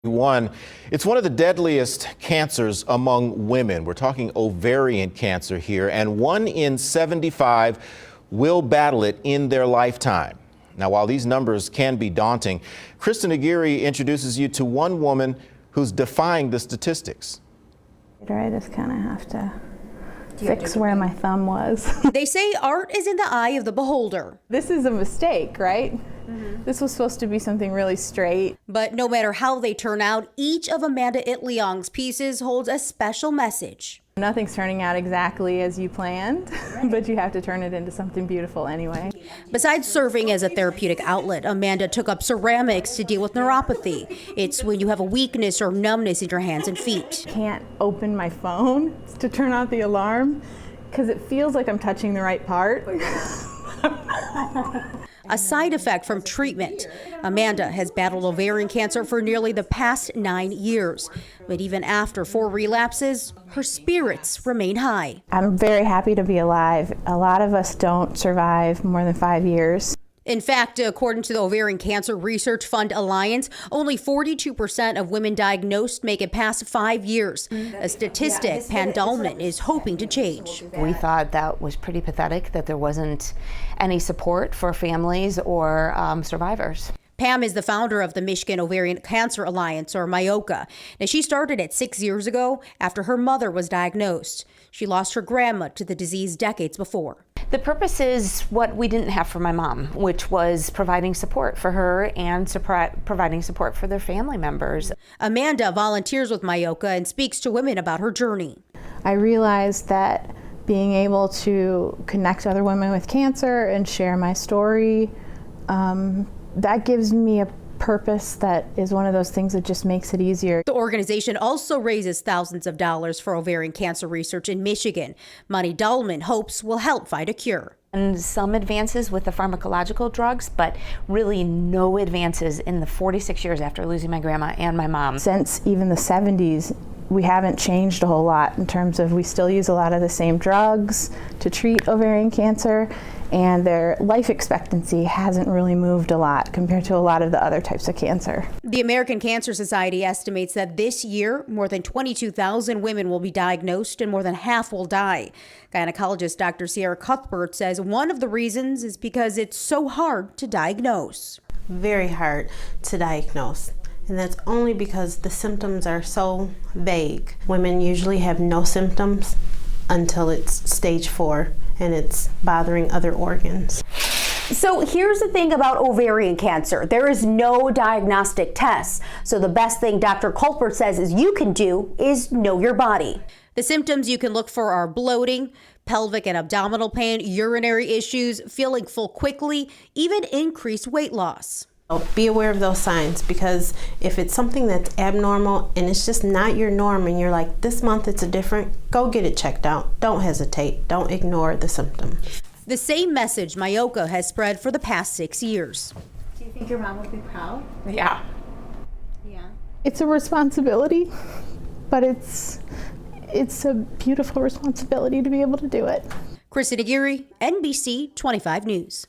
It's one of the deadliest cancers among women. We're talking ovarian cancer here, and 1 in 75 will battle it in their lifetime. Now, while these numbers can be daunting, Kristen Aguirre introduces you to one woman who's defying the statistics. I just kind of have to fix where my thumb was. They say art is in the eye of the beholder. This is a mistake, right? This was supposed to be something really straight. But no matter how they turn out, each of Amanda Itliong's pieces holds a special message. Nothing's turning out exactly as you planned, but you have to turn it into something beautiful anyway. Besides serving as a therapeutic outlet, Amanda took up ceramics to deal with neuropathy. It's when you have a weakness or numbness in your hands and feet. Can't open my phone to turn off the alarm because it feels like I'm touching the right part. A side effect from treatment. Amanda has battled ovarian cancer for nearly the past 9 years. But even after 4 relapses, her spirits remain high. I'm very happy to be alive. A lot of us don't survive more than 5 years. In fact, according to the Ovarian Cancer Research Fund Alliance, only 42% of women diagnosed make it past 5 years. A statistic Pam Dahlman is hoping to change. We thought that was pretty pathetic, that there wasn't any support for families or survivors. Pam is the founder of the Michigan Ovarian Cancer Alliance, or MIOCA. Now, she started it 6 years ago after her mother was diagnosed. She lost her grandma to the disease decades before. The purpose is what we didn't have for my mom, which was providing support for her and providing support for their family members. Amanda volunteers with MIOCA and speaks to women about her journey. I realized that being able to connect to other women with cancer and share my story, that gives me a purpose that is one of those things that just makes it easier. The organization also raises thousands of dollars for ovarian cancer research in Michigan. Money Dahlman hopes will help find a cure. And some advances with the pharmacological drugs, but really no advances in the 46 years after losing my grandma and my mom. Since even the 70s, we haven't changed a whole lot in terms of we still use a lot of the same drugs to treat ovarian cancer, and their life expectancy hasn't really moved a lot compared to a lot of the other types of cancer. The American Cancer Society estimates that this year, more than 22,000 women will be diagnosed and more than half will die. Gynecologist Dr. Sierra Cuthbert says one of the reasons is because it's so hard to diagnose. Very hard to diagnose. And that's only because the symptoms are so vague. Women usually have no symptoms until it's stage 4 and it's bothering other organs. So here's the thing about ovarian cancer. There is no diagnostic test. So the best thing Dr. Cuthbert says is you can do is know your body. The symptoms you can look for are bloating, pelvic and abdominal pain, urinary issues, feeling full quickly, even increased weight loss. Be aware of those signs, because if it's something that's abnormal and it's just not your norm and you're like, this month it's a different, go get it checked out. Don't hesitate. Don't ignore the symptom. The same message MIOCA has spread for the past 6 years. Do you think your mom would be proud? Yeah. Yeah. It's a responsibility, but it's a beautiful responsibility to be able to do it. Kristen Aguirre, NBC 25 News.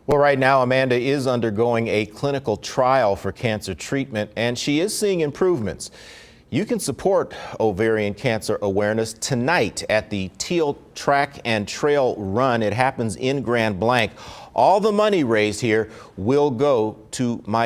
Well, right now, Amanda is undergoing a clinical trial for cancer treatment, and she is seeing improvements. You can support ovarian cancer awareness tonight at the Teal Track and Trail Run. It happens in Grand Blanc. All the money raised here will go to my